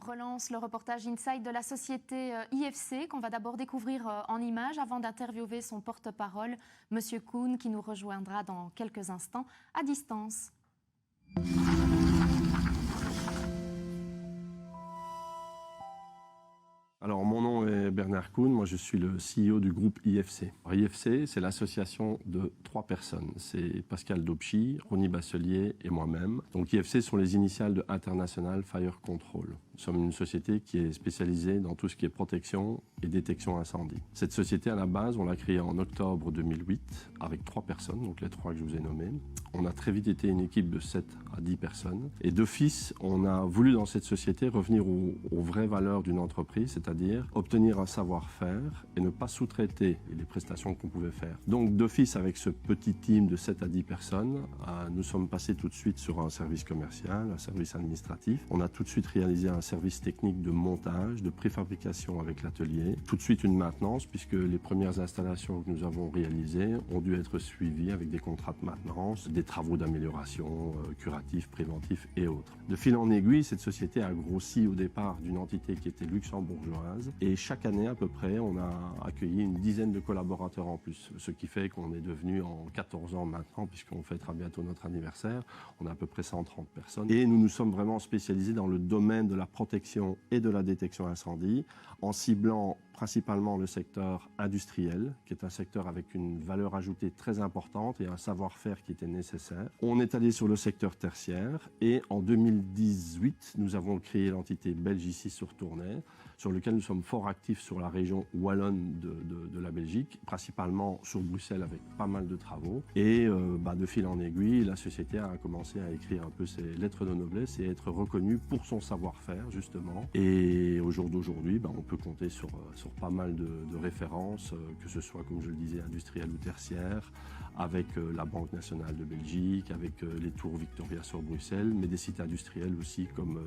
relance le reportage Inside de la société IFC qu'on va d'abord découvrir en images avant d'interviewer son porte-parole, Monsieur Kuhn, qui nous rejoindra dans quelques instants à distance. Alors, mon nom est Bernard Kuhn, moi je suis le CEO du groupe IFC. Alors, IFC, c'est l'association de 3 personnes. C'est Pascal Daupchy, Ronnie Basselier et moi-même. Donc IFC sont les initiales de International Fire Control. Nous sommes une société qui est spécialisée dans tout ce qui est protection et détection incendie. Cette société, à la base, on l'a créée en octobre 2008 avec 3 personnes, donc les 3 que je vous ai nommés. On a très vite été une équipe de 7 à 10 personnes. Et d'office, on a voulu dans cette société revenir aux vraies valeurs d'une entreprise, c'est-à-dire obtenir un savoir-faire et ne pas sous-traiter les prestations qu'on pouvait faire. Donc d'office, avec ce petit team de 7 à 10 personnes, nous sommes passés tout de suite sur un service commercial, un service administratif. On a tout de suite réalisé un service technique de montage, de préfabrication avec l'atelier. Tout de suite une maintenance, puisque les premières installations que nous avons réalisées ont dû être suivies avec des contrats de maintenance, des travaux d'amélioration, curatifs, préventifs et autres. De fil en aiguille, cette société a grossi au départ d'une entité qui était luxembourgeoise et chaque année à peu près, on a accueilli une dizaine de collaborateurs en plus, ce qui fait qu'on est devenu en 14 ans maintenant, puisqu'on fêtera bientôt notre anniversaire, on a à peu près 130 personnes et nous nous sommes vraiment spécialisés dans le domaine de la protection et de la détection incendie en ciblant principalement le secteur industriel, qui est un secteur avec une valeur ajoutée très importante et un savoir-faire qui était nécessaire. On est allé sur le secteur tertiaire et en 2018, nous avons créé l'entité Belgicis sur Tournai, sur lequel nous sommes fort actifs sur la région wallonne de la Belgique, principalement sur Bruxelles avec pas mal de travaux. Et de fil en aiguille, la société a commencé à écrire un peu ses lettres de noblesse et être reconnue pour son savoir-faire, justement. Et au jour d'aujourd'hui, on peut compter sur pas mal de références, que ce soit, comme je le disais, industrielles ou tertiaires, avec la Banque nationale de Belgique, avec les tours Victoria sur Bruxelles, mais des sites industriels aussi comme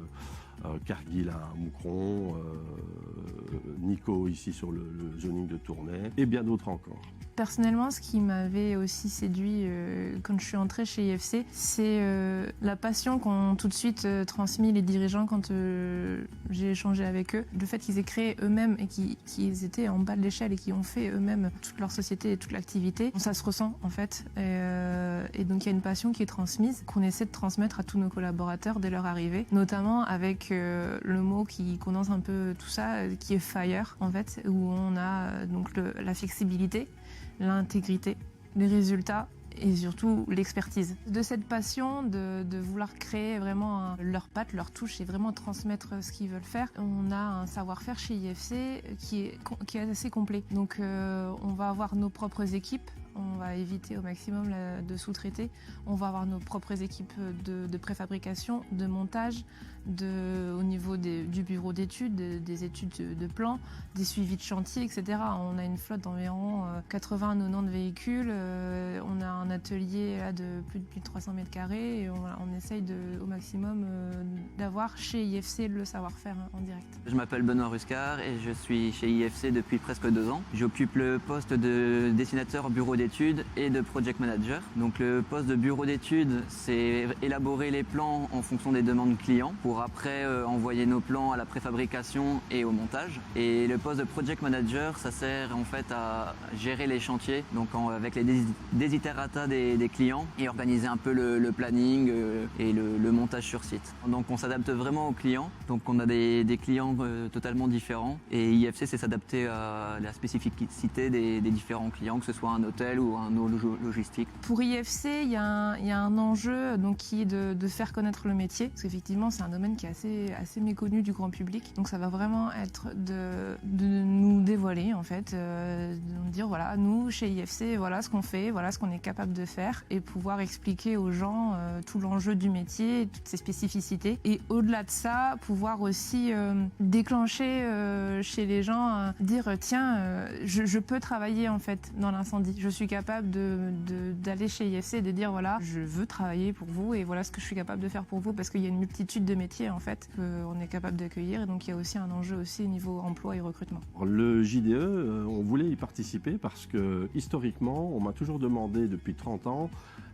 Cargill à Moucron, Nico ici sur le zoning de Tournai, et bien d'autres encore. Personnellement, ce qui m'avait aussi séduit quand je suis entrée chez IFC, c'est la passion qu'ont tout de suite transmis les dirigeants quand j'ai échangé avec eux. Le fait qu'ils aient créé eux-mêmes et qu'ils étaient en bas de l'échelle et qu'ils ont fait eux-mêmes toute leur société et toute l'activité, ça se ressent en fait. Et donc il y a une passion qui est transmise, qu'on essaie de transmettre à tous nos collaborateurs dès leur arrivée, notamment avec le mot qui condense un peu tout ça, qui est FIRE en fait, où on a donc la flexibilité, l'intégrité, les résultats et surtout l'expertise. De cette passion de vouloir créer vraiment leur patte, leur touche et vraiment transmettre ce qu'ils veulent faire, on a un savoir-faire chez IFC qui est assez complet. Donc on va avoir nos propres équipes, on va éviter au maximum de sous-traiter, on va avoir nos propres équipes de préfabrication, de montage, au niveau du bureau d'études, des études de plan, des suivis de chantier, etc. On a une flotte d'environ 80-90 véhicules, on a un atelier là, de plus de 300 mètres carrés et on essaye au maximum d'avoir chez IFC le savoir-faire en direct. Je m'appelle Benoît Ruscard et je suis chez IFC depuis presque 2 ans. J'occupe le poste de dessinateur bureau d'études et de project manager. Donc le poste de bureau d'études, c'est élaborer les plans en fonction des demandes clients pour après envoyer nos plans à la préfabrication et au montage. Et le poste de project manager, ça sert en fait à gérer les chantiers, donc avec les desiderata des clients et organiser un peu le planning et le montage sur site. Donc on s'adapte vraiment aux clients. Donc on a des clients totalement différents et IFC c'est s'adapter à la spécificité des différents clients, que ce soit un hôtel ou un logistique. Pour IFC, il y a un enjeu donc, qui est de faire connaître le métier, parce qu'effectivement c'est un domaine qui est assez méconnu du grand public. Donc ça va vraiment être de nous dévoiler en fait, de nous dire voilà, nous chez IFC, voilà ce qu'on fait, voilà ce qu'on est capable de faire et pouvoir expliquer aux gens tout l'enjeu du métier, toutes ses spécificités. Et au-delà de ça, pouvoir aussi déclencher chez les gens, dire tiens, je peux travailler en fait dans l'incendie. Je suis capable d'aller chez IFC et de dire voilà, je veux travailler pour vous et voilà ce que je suis capable de faire pour vous parce qu'il y a une multitude de métiers en fait qu'on est capable d'accueillir et donc il y a aussi un enjeu aussi au niveau emploi et recrutement. Le JDE, on voulait y participer parce que historiquement, on m'a toujours demandé depuis 30 ans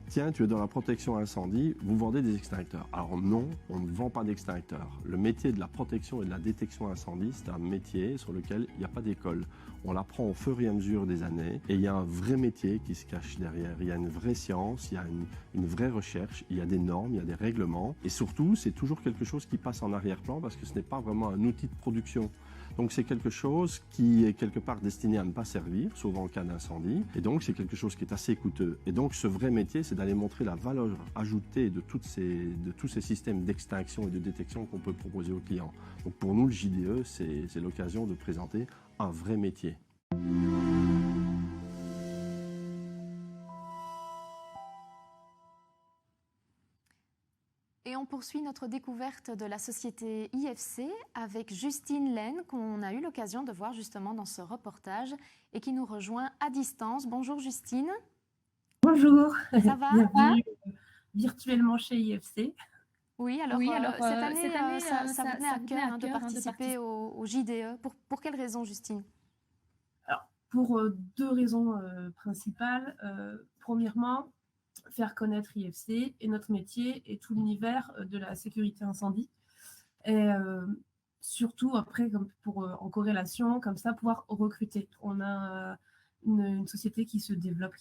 tiens, tu es dans la protection incendie, vous vendez des extincteurs. Alors non, on ne vend pas d'extincteurs. Le métier de la protection et de la détection incendie, c'est un métier sur lequel il n'y a pas d'école. On l'apprend au fur et à mesure des années et il y a un vrai métier qui se cache derrière. Il y a une vraie science, il y a une vraie recherche, il y a des normes, il y a des règlements. Et surtout, c'est toujours quelque chose qui passe en arrière-plan parce que ce n'est pas vraiment un outil de production. Donc c'est quelque chose qui est quelque part destiné à ne pas servir, sauf en cas d'incendie. Et donc c'est quelque chose qui est assez coûteux. Et donc ce vrai métier, c'est d'aller montrer la valeur ajoutée de tous ces systèmes d'extinction et de détection qu'on peut proposer aux clients. Donc pour nous, le JDE, c'est l'occasion de présenter un vrai métier. Et on poursuit notre découverte de la société IFC avec Justine Laine, qu'on a eu l'occasion de voir justement dans ce reportage et qui nous rejoint à distance. Bonjour Justine. Bonjour. Ça va? Bienvenue virtuellement chez IFC. Oui, alors, cette année, ça venait à cœur de participer au JDE. Pour quelle raison, Justine? Alors, pour deux raisons principales. Premièrement, faire connaître IFC et notre métier et tout l'univers de la sécurité incendie. Et surtout, après, en corrélation, comme ça, pouvoir recruter. On a une société qui se développe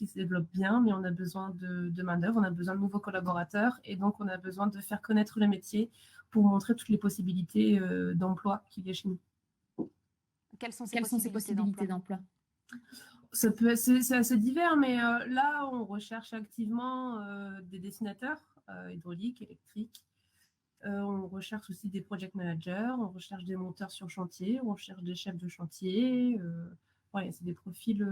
bien, mais on a besoin de main-d'œuvre, on a besoin de nouveaux collaborateurs, et donc on a besoin de faire connaître le métier pour montrer toutes les possibilités d'emploi qu'il y a chez nous. Quelles sont ces possibilités d'emploi? C'est assez divers, mais là, on recherche activement des dessinateurs hydrauliques, électriques. On recherche aussi des project managers, on recherche des monteurs sur chantier, on recherche des chefs de chantier. Voilà, c'est des profils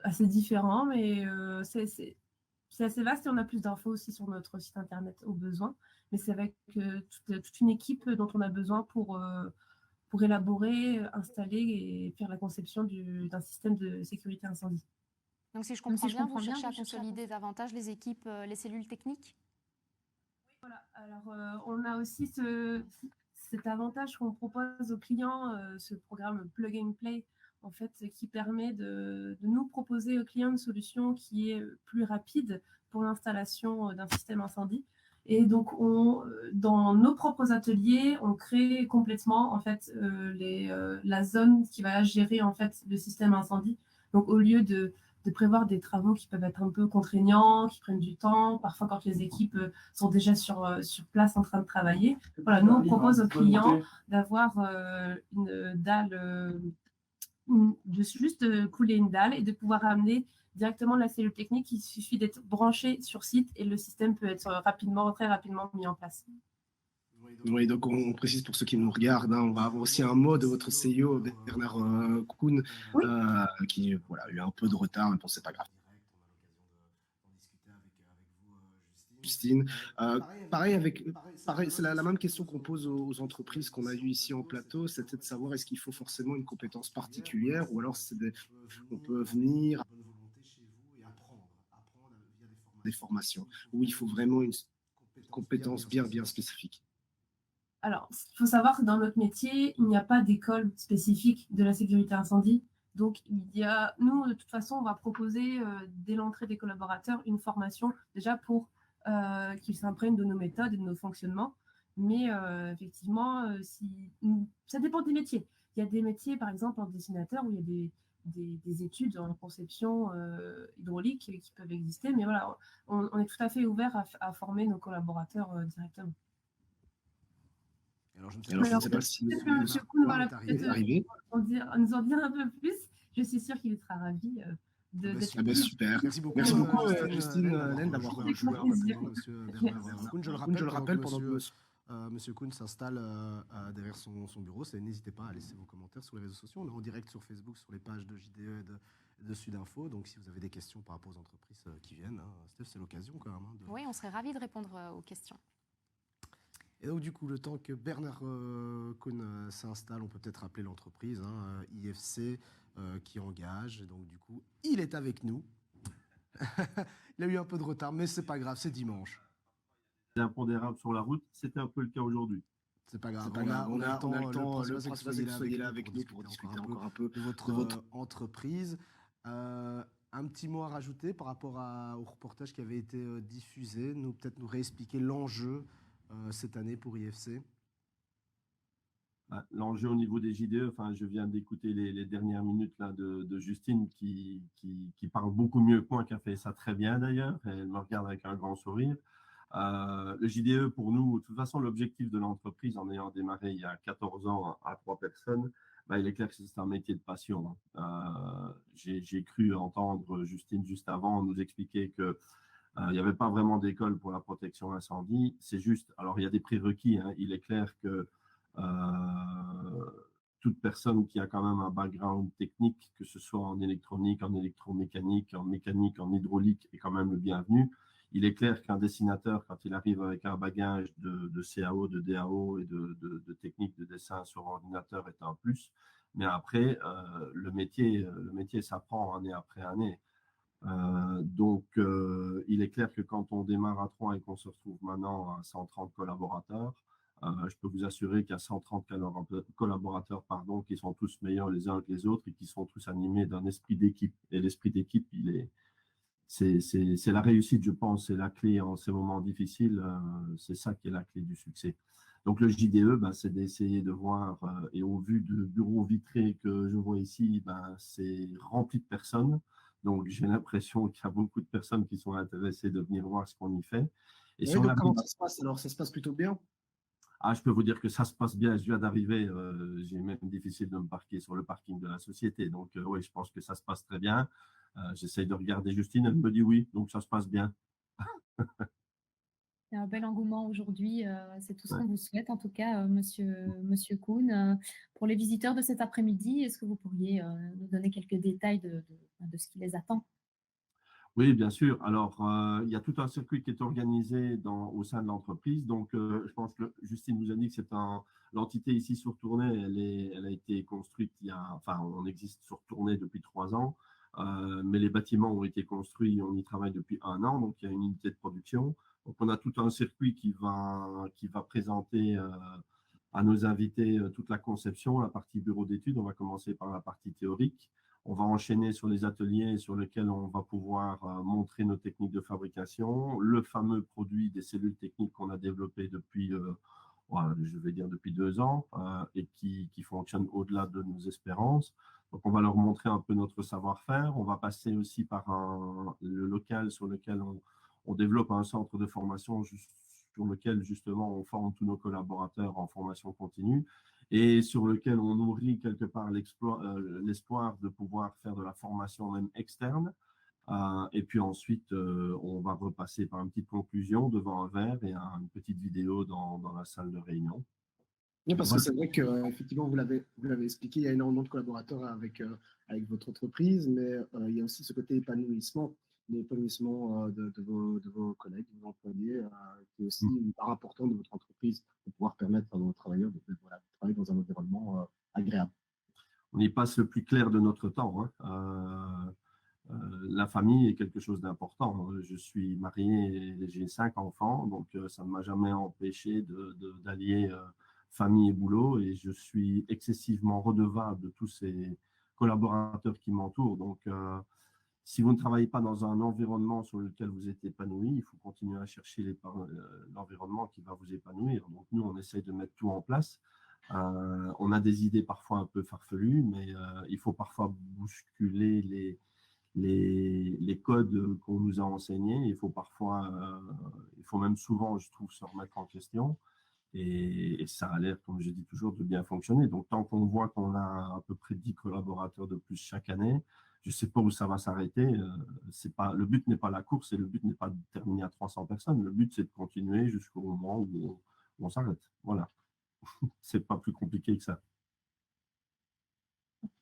assez différents, mais c'est assez vaste et on a plus d'infos aussi sur notre site internet au besoin. Mais c'est avec toute une équipe dont on a besoin pour élaborer, installer et faire la conception d'un système de sécurité incendie. Donc si je comprends bien, vous cherchez à consolider davantage les équipes, les cellules techniques? Oui, voilà. Alors on a aussi cet avantage qu'on propose aux clients, ce programme Plug and Play, en fait, qui permet de nous proposer aux clients une solution qui est plus rapide pour l'installation d'un système incendie. Et donc, dans nos propres ateliers, on crée complètement en fait la zone qui va gérer en fait le système incendie. Donc, au lieu de prévoir des travaux qui peuvent être un peu contraignants, qui prennent du temps, parfois quand les équipes sont déjà sur place en train de travailler, voilà, nous on propose aux clients d'avoir une dalle, juste couler une dalle et de pouvoir amener directement la cellule technique. Il suffit d'être branché sur site et le système peut être très rapidement mis en place. Oui, donc on précise pour ceux qui nous regardent, on va avoir aussi un mot de votre CEO, Bernard Kuhn, oui. Qui a eu un peu de retard, mais bon, c'est pas grave. Justine. Pareil, c'est la même question qu'on pose aux entreprises qu'on a eues ici en plateau, c'était de savoir est-ce qu'il faut forcément une compétence particulière ou alors on peut venir des formations où il faut vraiment une compétence bien spécifique. Alors, il faut savoir que dans notre métier, il n'y a pas d'école spécifique de la sécurité incendie. Donc, nous, de toute façon, on va proposer dès l'entrée des collaborateurs une formation déjà pour qu'ils s'imprègnent de nos méthodes et de nos fonctionnements. Mais effectivement, ça dépend des métiers. Il y a des métiers, par exemple, en dessinateur, où il y a des études en conception hydraulique qui peuvent exister. Mais voilà, on est tout à fait ouvert à former nos collaborateurs directement. Alors, je ne sais pas si M. Kuhn va nous en dire un peu plus. Je suis sûre qu'il sera ravi d'être super. Merci beaucoup, Justine Laine, d'avoir joué un peu M. Bernard Kuhn. Je le rappelle, pendant que M. Kuhn s'installe derrière son bureau, n'hésitez pas à laisser vos commentaires sur les réseaux sociaux. On est en direct sur Facebook, sur les pages de JDE et de Sudinfo. Donc, si vous avez des questions par rapport aux entreprises qui viennent, Steph, c'est l'occasion quand même. Oui, on serait ravis de répondre aux questions. Et donc, du coup, le temps que Bernard Kuhn s'installe, on peut peut-être rappeler l'entreprise, IFC, qui engage. Et donc, du coup, il est avec nous. Il a eu un peu de retard, mais c'est pas grave, c'est dimanche. Impondérable sur la route, c'était un peu le cas aujourd'hui. C'est pas grave. On a le temps. Le principal, c'est que vous soyez là avec nous pour discuter encore un peu de votre entreprise. un petit mot à rajouter par rapport au reportage qui avait été diffusé, peut-être nous réexpliquer l'enjeu cette année pour IFC. L'enjeu au niveau des JDE, enfin, je viens d'écouter les dernières minutes là, de Justine qui parle beaucoup mieux que moi, qui a fait ça très bien d'ailleurs. Elle me regarde avec un grand sourire. Le JDE, pour nous, de toute façon, l'objectif de l'entreprise, en ayant démarré il y a 14 ans à 3 personnes, il est clair que c'est un métier de passion. J'ai cru entendre Justine juste avant nous expliquer que il n'y avait pas vraiment d'école pour la protection incendie. C'est juste, alors il y a des prérequis. Il est clair que toute personne qui a quand même un background technique, que ce soit en électronique, en électromécanique, en mécanique, en hydraulique, est quand même le bienvenu. Il est clair qu'un dessinateur, quand il arrive avec un bagage de CAO, de DAO et de technique de dessin sur ordinateur est un plus. Mais après, le métier s'apprend année après année. Donc, il est clair que quand on démarre à 3 et qu'on se retrouve maintenant à 130 collaborateurs, je peux vous assurer qu'il y a 130 collaborateurs qui sont tous meilleurs les uns que les autres et qui sont tous animés d'un esprit d'équipe. Et l'esprit d'équipe, c'est la réussite, je pense, c'est la clé en ces moments difficiles. C'est ça qui est la clé du succès. Donc, le JDE, c'est d'essayer de voir, et au vu du bureau vitré que je vois ici, c'est rempli de personnes. Donc, j'ai l'impression qu'il y a beaucoup de personnes qui sont intéressées de venir voir ce qu'on y fait. Et donc, comment ça se passe? Alors, ça se passe plutôt bien? Je peux vous dire que ça se passe bien. Je viens d'arriver. J'ai même difficile de me parquer sur le parking de la société. Donc, oui, je pense que ça se passe très bien. J'essaye de regarder Justine. Elle me dit oui. Donc, ça se passe bien. C'est un bel engouement aujourd'hui. C'est tout ce qu'on vous souhaite, en tout cas, Monsieur Kuhn. Pour les visiteurs de cet après-midi, est-ce que vous pourriez nous donner quelques détails de ce qui les attend? Oui, bien sûr. Alors, il y a tout un circuit qui est organisé au sein de l'entreprise. Donc, je pense que Justine vous a dit que l'entité ici sur Tournai, elle a été construite on existe sur Tournai depuis 3 ans, mais les bâtiments ont été construits, on y travaille depuis 1 an, donc il y a une unité de production. Donc, on a tout un circuit qui va présenter à nos invités toute la conception, la partie bureau d'études. On va commencer par la partie théorique. On va enchaîner sur les ateliers sur lesquels on va pouvoir montrer nos techniques de fabrication, le fameux produit des cellules techniques qu'on a développé depuis, depuis 2 ans et qui fonctionne au-delà de nos espérances. Donc, on va leur montrer un peu notre savoir-faire. On va passer aussi par le local sur lequel on développe un centre de formation sur lequel justement on forme tous nos collaborateurs en formation continue et sur lequel on nourrit quelque part l'espoir de pouvoir faire de la formation même externe. Et puis ensuite, on va repasser par une petite conclusion devant un verre et une petite vidéo dans la salle de réunion. Oui, parce que c'est vrai qu'effectivement, vous l'avez expliqué, il y a énormément de collaborateurs avec votre entreprise, mais il y a aussi ce côté épanouissement de vos collègues, de vos employés, qui est aussi une part importante de votre entreprise pour pouvoir permettre à vos travailleurs de travailler dans un environnement agréable. On y passe le plus clair de notre temps. La famille est quelque chose d'important. Je suis marié et j'ai 5 enfants, donc ça ne m'a jamais empêché d'allier famille et boulot, et je suis excessivement redevable de tous ces collaborateurs qui m'entourent. Donc, si vous ne travaillez pas dans un environnement sur lequel vous êtes épanoui, il faut continuer à chercher l'environnement qui va vous épanouir. Donc, nous, on essaye de mettre tout en place. On a des idées parfois un peu farfelues, mais il faut parfois bousculer les codes qu'on nous a enseignés. Il faut même souvent, je trouve, se remettre en question. Et ça a l'air, comme je dis toujours, de bien fonctionner. Donc, tant qu'on voit qu'on a à peu près 10 collaborateurs de plus chaque année, je ne sais pas où ça va s'arrêter. Le but n'est pas la course et le but n'est pas de terminer à 300 personnes. Le but, c'est de continuer jusqu'au moment où on s'arrête. Voilà. C'est pas plus compliqué que ça.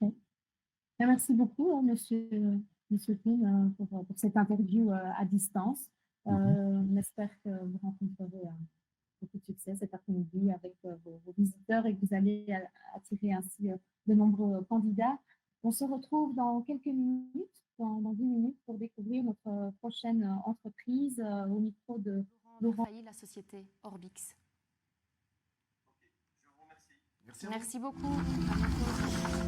Okay. Merci beaucoup, Monsieur Kuhn, pour cette interview à distance. On espère que vous rencontrerez beaucoup de succès cet après-midi avec vos visiteurs et que vous allez attirer ainsi de nombreux candidats. On se retrouve dans quelques minutes, dans 10 minutes, pour découvrir notre prochaine entreprise au micro de Laurent Failly, la société Orbix. Je vous remercie. Merci beaucoup. À bientôt.